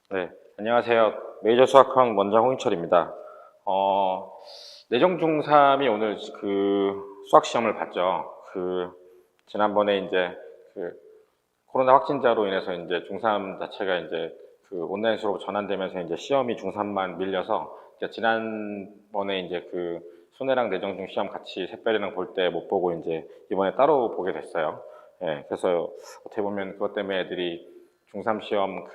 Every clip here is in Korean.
네, 안녕하세요. 메이저 수학학 원장 홍인철입니다. 내정 중3이 오늘 수학 시험을 봤죠. 지난번에 이제 코로나 확진자로 인해서 이제 중3 자체가 이제 온라인 수업으로 전환되면서 이제 시험이 중3만 밀려서 지난번에 이제 순회랑 내정 중 시험 같이 샛별이랑 볼 때 못 보고 이제 이번에 따로 보게 됐어요. 예, 그래서 어떻게 보면 그것 때문에 애들이 중3 시험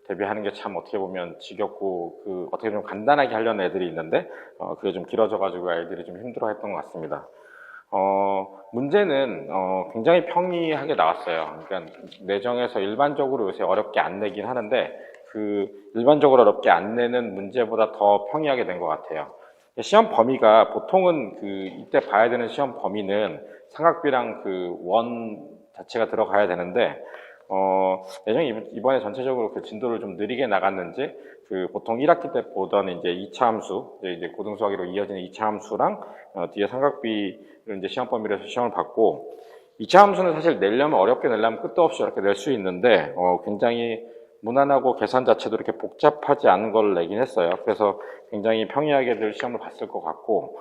대비하는 게 참 어떻게 보면 지겹고 어떻게 좀 간단하게 하려는 애들이 있는데 그게 좀 길어져가지고 아이들이 좀 힘들어했던 것 같습니다. 문제는 굉장히 평이하게 나왔어요. 그러니까 내정에서 일반적으로 요새 어렵게 안 내긴 하는데 일반적으로 어렵게 안 내는 문제보다 더 평이하게 된 것 같아요. 시험 범위가 보통은 이때 봐야 되는 시험 범위는 삼각비랑 원 자체가 들어가야 되는데 내정이 이번에 전체적으로 진도를 좀 느리게 나갔는지, 보통 1학기 때 보던 이제 2차 함수, 이제 고등수학으로 이어지는 2차 함수랑, 뒤에 삼각비를 이제 시험 범위로 해서 시험을 받고, 2차 함수는 사실 내려면 어렵게 내려면 끝도 없이 이렇게 낼 수 있는데, 굉장히 무난하고 계산 자체도 이렇게 복잡하지 않은 걸 내긴 했어요. 그래서 굉장히 평이하게들 시험을 봤을 것 같고,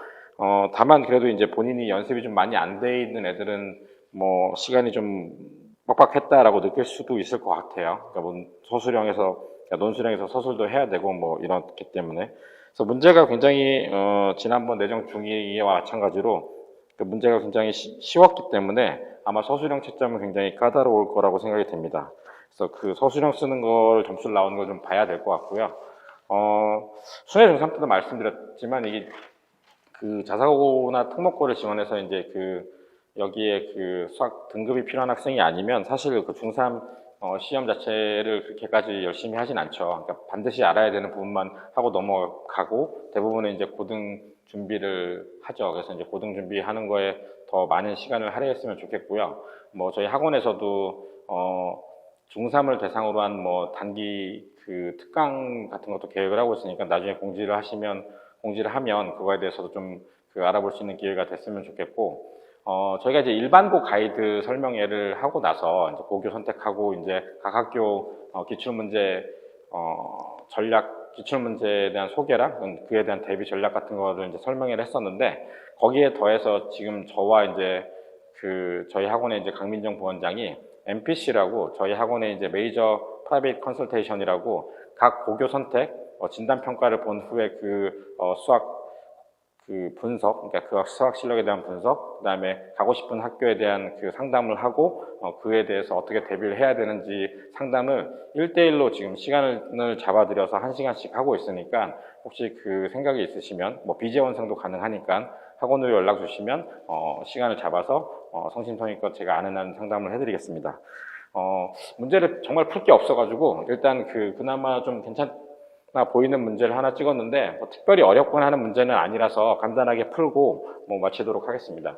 다만 그래도 이제 본인이 연습이 좀 많이 안 돼 있는 애들은 뭐 시간이 좀 빡빡했다라고 느낄 수도 있을 것 같아요. 그러니까 뭐 논술형에서 서술도 해야 되고 뭐 이렇기 때문에. 그래서 문제가 굉장히 지난번 내정 중2와 마찬가지로 문제가 굉장히 쉬웠기 때문에 아마 서술형 채점은 굉장히 까다로울 거라고 생각이 됩니다. 그래서 서술형 쓰는 걸 점수를 나오는 걸 좀 봐야 될 것 같고요. 순회 중3 때도 말씀드렸지만 이게 자사고나 특목고를 지원해서 이제 여기에 수학 등급이 필요한 학생이 아니면 사실 중3 시험 자체를 그렇게까지 열심히 하진 않죠. 그러니까 반드시 알아야 되는 부분만 하고 넘어가고 대부분은 이제 고등 준비를 하죠. 그래서 이제 고등 준비하는 거에 더 많은 시간을 할애했으면 좋겠고요. 뭐 저희 학원에서도 중3을 대상으로 한 뭐 단기 특강 같은 것도 계획을 하고 있으니까 나중에 공지를 하면 그거에 대해서도 좀 알아볼 수 있는 기회가 됐으면 좋겠고, 저희가 이제 일반고 가이드 설명회를 하고 나서 이제 고교 선택하고 이제 각 학교 기출문제 기출문제에 대한 소개랑 그에 대한 대비 전략 같은 거를 이제 설명회를 했었는데, 거기에 더해서 지금 저와 이제 저희 학원의 이제 강민정 부원장이 MPC라고 저희 학원의 이제 메이저 프라이빗 컨설테이션이라고 각 고교 선택 진단 평가를 본 후에 수학 분석, 그러니까 수학 실력에 대한 분석, 그 다음에 가고 싶은 학교에 대한 상담을 하고, 그에 대해서 어떻게 대비를 해야 되는지 상담을 1대1로 지금 시간을 잡아들여서 1시간씩 하고 있으니까, 혹시 생각이 있으시면, 뭐, 비재원생도 가능하니까 학원으로 연락 주시면, 시간을 잡아서, 성심성의껏 제가 아는 한 상담을 해드리겠습니다. 문제를 정말 풀 게 없어가지고, 일단 그나마 좀 보이는 문제를 하나 찍었는데 뭐 특별히 어렵거나 하는 문제는 아니라서 간단하게 풀고 뭐 마치도록 하겠습니다.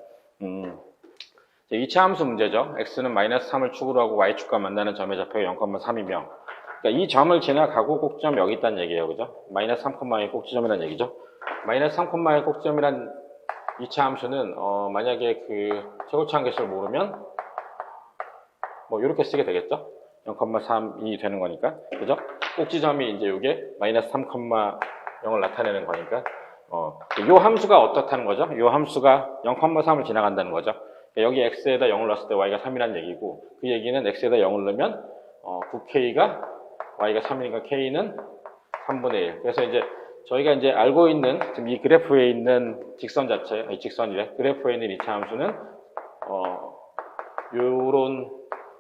2차 함수 문제죠. x는 마이너스 3을 축으로 하고 y축과 만나는 점의 좌표가 0,3이며, 그러니까 이 점을 지나가고 꼭지점 여기 있다는 얘기예요. 그죠? 마이너스 3,1 꼭지점이라는 얘기죠. 마이너스 3,1 꼭지점이란 2차 함수는 만약에 최고치 한계수를 모르면 뭐 이렇게 쓰게 되겠죠. 0,3이 되는 거니까, 그죠? 꼭지점이 이제 이게 마이너스 3,0을 나타내는 거니까, 요 함수가 어떻다는 거죠? 요 함수가 0,3을 지나간다는 거죠. 여기 x에다 0을 넣었을 때 y가 3이라는 얘기고, 그 얘기는 x에다 0을 넣으면 9k가 y가 3이니까 k는 3분의 1. 그래서 이제 저희가 이제 알고 있는 지금 이 그래프에 있는 직선 자체, 직선이래. 그래프에 있는 2차 함수는 요런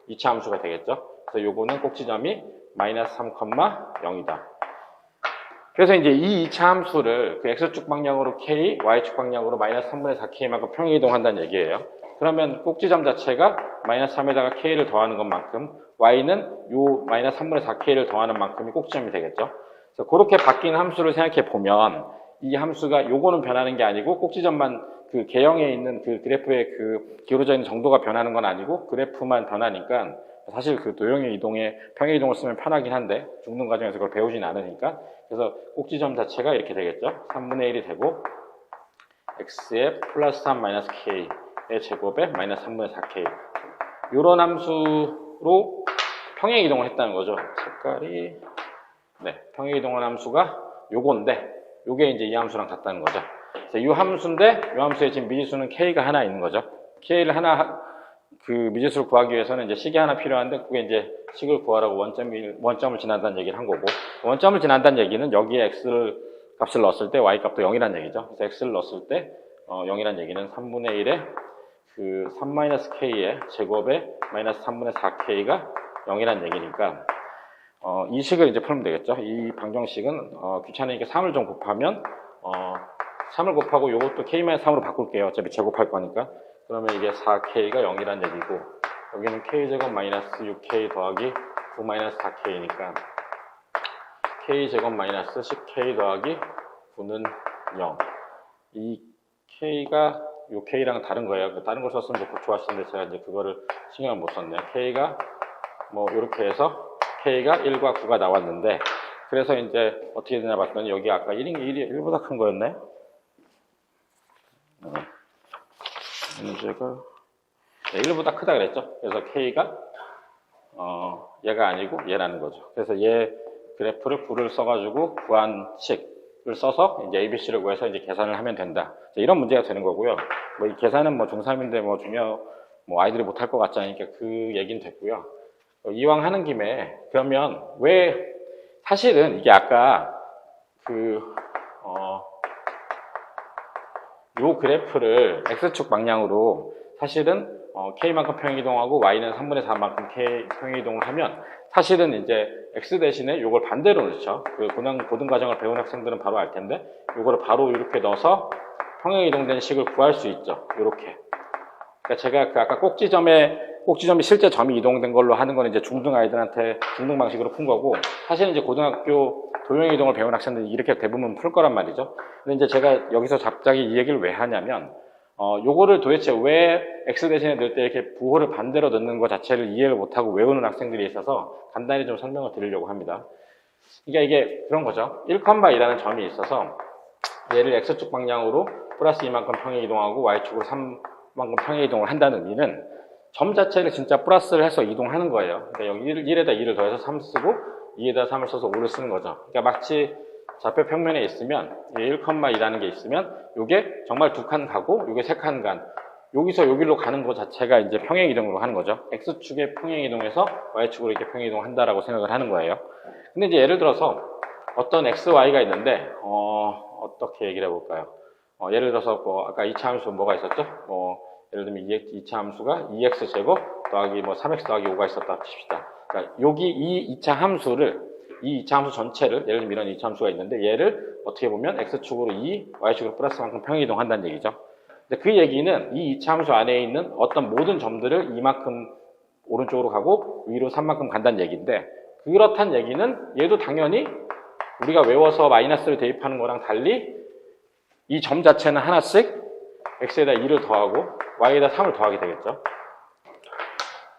2차 함수가 되겠죠. 그래서 요거는 꼭지점이 마이너스 3,0이다. 그래서 이제 이 2차 함수를 x축 방향으로 k, y축 방향으로 마이너스 3분의 4k만큼 평행이동한다는 얘기예요. 그러면 꼭지점 자체가 마이너스 3에다가 k를 더하는 것만큼 y는 요 마이너스 3분의 4k를 더하는 만큼이 꼭지점이 되겠죠. 그래서 그렇게 바뀐 함수를 생각해 보면 이 함수가 요거는 변하는 게 아니고 꼭지점만 개형에 있는 그래프의 기울어져 있는 정도가 변하는 건 아니고 그래프만 변하니까 사실 도형의 이동에 평행 이동을 쓰면 편하긴 한데 중등 과정에서 그걸 배우진 않으니까, 그래서 꼭지점 자체가 이렇게 되겠죠. 3분의 1이 되고 x의 플러스 3 마이너스 k의 제곱에 마이너스 3분의 4k, 이런 함수로 평행 이동을 했다는 거죠. 색깔이 네, 평행이동한 함수가 요건데 요게 이제 이 함수랑 같다는 거죠. 그래서 이 함수인데 이 함수에 지금 미지수는 k가 하나 있는 거죠. k를 하나 그 미지수를 구하기 위해서는 이제 식이 하나 필요한데 그게 이제 식을 구하라고 원점을 지난다는 얘기를 한 거고, 원점을 지난다는 얘기는 여기에 x를 값을 넣었을 때 y 값도 0이라는 얘기죠. 그래서 x를 넣었을 때 0이라는 얘기는 3분의 1에 그 3-k의 제곱에 마이너스 3분의 4k가 0이라는 얘기니까 이 식을 이제 풀면 되겠죠. 이 방정식은 귀찮으니까 3을 좀 곱하면 3을 곱하고 이것도 k-3으로 바꿀게요. 어차피 제곱할 거니까. 그러면 이게 4k가 0이라는 얘기고, 여기는 k제곱 마이너스 6k 더하기 9 마이너스 4k니까 k제곱 마이너스 10k 더하기 9는 0. 이 k가 요 k랑 다른 거예요. 다른 걸 썼으면 좋았었는데 제가 이제 그거를 신경을 못 썼네요. k가 뭐 이렇게 해서 k가 1과 9가 나왔는데, 그래서 이제 어떻게 되냐 봤더니 여기 아까 1보다 큰 거였네. 문제가 1보다 크다 그랬죠. 그래서 k가 얘가 아니고 얘라는 거죠. 그래서 얘 그래프를 9를 써가지고 구한 식을 써서 이제 ABC를 구해서 이제 계산을 하면 된다. 이런 문제가 되는 거고요. 뭐 이 계산은 뭐 중3인데 뭐 아이들이 못할 것 같지 않으니까 그 얘기는 됐고요. 이왕 하는 김에 그러면 왜 사실은 이게 아까 요 그래프를 x축 방향으로 사실은 k만큼 평행이동하고 y는 3분의 4만큼 k 평행이동을 하면 사실은 이제 x 대신에 요걸 반대로 넣죠. 그 고등과정을 배운 학생들은 바로 알 텐데 요거를 바로 이렇게 넣어서 평행이동된 식을 구할 수 있죠. 요렇게. 그러니까 제가 그 아까 꼭지점이 실제 점이 이동된 걸로 하는 건 이제 중등 아이들한테 중등 방식으로 푼 거고, 사실은 이제 고등학교 도형 이동을 배운 학생들이 이렇게 대부분 풀 거란 말이죠. 근데 이제 제가 여기서 갑자기 이 얘기를 왜 하냐면, 요거를 도대체 왜 x 대신에 넣을 때 이렇게 부호를 반대로 넣는 것 자체를 이해를 못하고 외우는 학생들이 있어서 간단히 좀 설명을 드리려고 합니다. 그러니까 이게 그런 거죠. 1,2라는 점이 있어서 얘를 x축 방향으로 플러스 2만큼 평행 이동하고 y축으로 3만큼 평행 이동을 한다는 의미는 점 자체를 진짜 플러스를 해서 이동하는 거예요. 그러니까 여기 1에다 2를 더해서 3 쓰고 2에다 3을 써서 5를 쓰는 거죠. 그러니까 마치 좌표 평면에 있으면 1,2라는 게 있으면 이게 정말 두 칸 가고 이게 세 칸 간, 여기서 여기로 가는 것 자체가 이제 평행 이동으로 하는 거죠. x축에 평행 이동해서 y축으로 이렇게 평행 이동한다라고 생각을 하는 거예요. 근데 이제 예를 들어서 어떤 x, y가 있는데 어떻게 얘기를 해볼까요? 예를 들어서 뭐 아까 2차 함수 뭐가 있었죠? 예를 들면 2차 함수가 2x제곱 더하기 3x 더하기 5가 있었다 칩시다. 그러니까 여기 이 2차 함수 전체를, 예를 들면 이런 2차 함수가 있는데 얘를 어떻게 보면 x축으로 2, y축으로 플러스만큼 평행이동한다는 얘기죠. 근데 그 얘기는 이 2차 함수 안에 있는 어떤 모든 점들을 이만큼 오른쪽으로 가고 위로 3만큼 간다는 얘기인데, 그렇다는 얘기는 얘도 당연히 우리가 외워서 마이너스를 대입하는 거랑 달리 이 점 자체는 하나씩 x에다 2를 더하고 y에다 3을 더하게 되겠죠.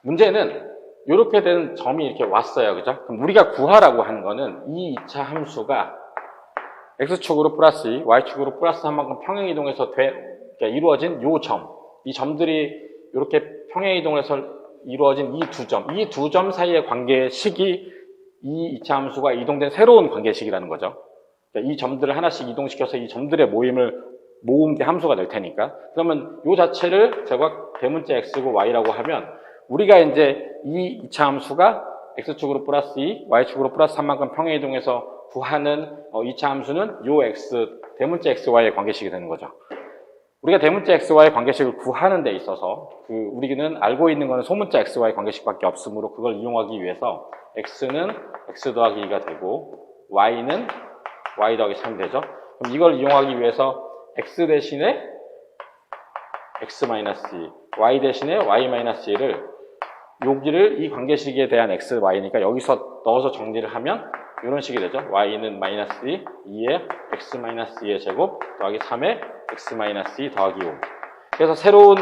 문제는 이렇게 된 점이 이렇게 왔어요. 그죠? 그럼 우리가 구하라고 하는 거는 이 2차 함수가 x축으로 플러스 2, y축으로 플러스 3만큼 평행이동해서 그러니까 이루어진 이 점들이 이렇게 평행이동해서 이루어진 이 두 점 사이의 관계식이 이 2차 함수가 이동된 새로운 관계식이라는 거죠. 그러니까 이 점들을 하나씩 이동시켜서 이 점들의 모은 게 함수가 될 테니까. 그러면 이 자체를 제가 대문자 x고 y라고 하면 우리가 이제 이 2차 함수가 x축으로 플러스 2, y축으로 플러스 3만큼 평행이동해서 구하는 2차 함수는 요 대문자 xy의 관계식이 되는 거죠. 우리가 대문자 xy의 관계식을 구하는 데 있어서 우리는 알고 있는 거는 소문자 xy 관계식밖에 없으므로 그걸 이용하기 위해서 x는 x 더하기 2가 되고 y는 y 더하기 3이 되죠. 그럼 이걸 이용하기 위해서 x 대신에 x-2, y 대신에 y-2를 여기를 이 관계식에 대한 x, y니까 여기서 넣어서 정리를 하면 이런 식이 되죠. y는 마이너스 2, 2에 x-2의 제곱 더하기 3에 x-2 더하기 5. 그래서 새로운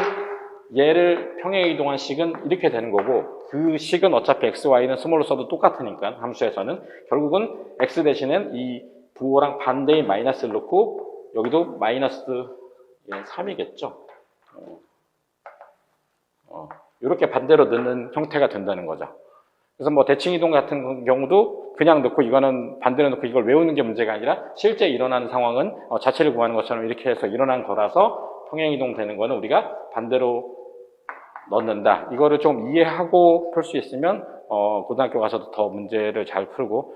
얘를 평행이동한 식은 이렇게 되는 거고, 그 식은 어차피 x, y는 스몰로 써도 똑같으니까 함수에서는 결국은 x 대신엔 이 부호랑 반대인 마이너스를 넣고 여기도 마이너스 3이겠죠. 이렇게 반대로 넣는 형태가 된다는 거죠. 그래서 뭐 대칭이동 같은 경우도 그냥 넣고 이거는 반대로 넣고 이걸 외우는 게 문제가 아니라 실제 일어나는 상황은 자체를 구하는 것처럼 이렇게 해서 일어난 거라서 평행이동 되는 거는 우리가 반대로 넣는다. 이거를 좀 이해하고 풀 수 있으면 고등학교 가서도 더 문제를 잘 풀고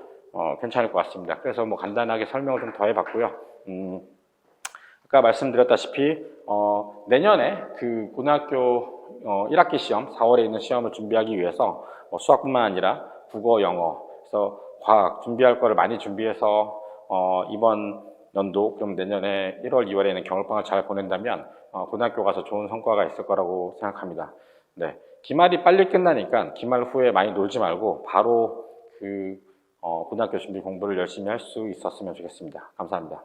괜찮을 것 같습니다. 그래서 뭐 간단하게 설명을 좀 더 해봤고요. 아까 말씀드렸다시피 내년에 그 고등학교 1학기 시험 4월에 있는 시험을 준비하기 위해서 수학뿐만 아니라 국어, 영어, 그래서 과학 준비할 거를 많이 준비해서 이번 연도 그럼 내년에 1월, 2월에는 겨울방학을 잘 보낸다면 고등학교 가서 좋은 성과가 있을 거라고 생각합니다. 네, 기말이 빨리 끝나니까 기말 후에 많이 놀지 말고 바로 그 고등학교 준비 공부를 열심히 할 수 있었으면 좋겠습니다. 감사합니다.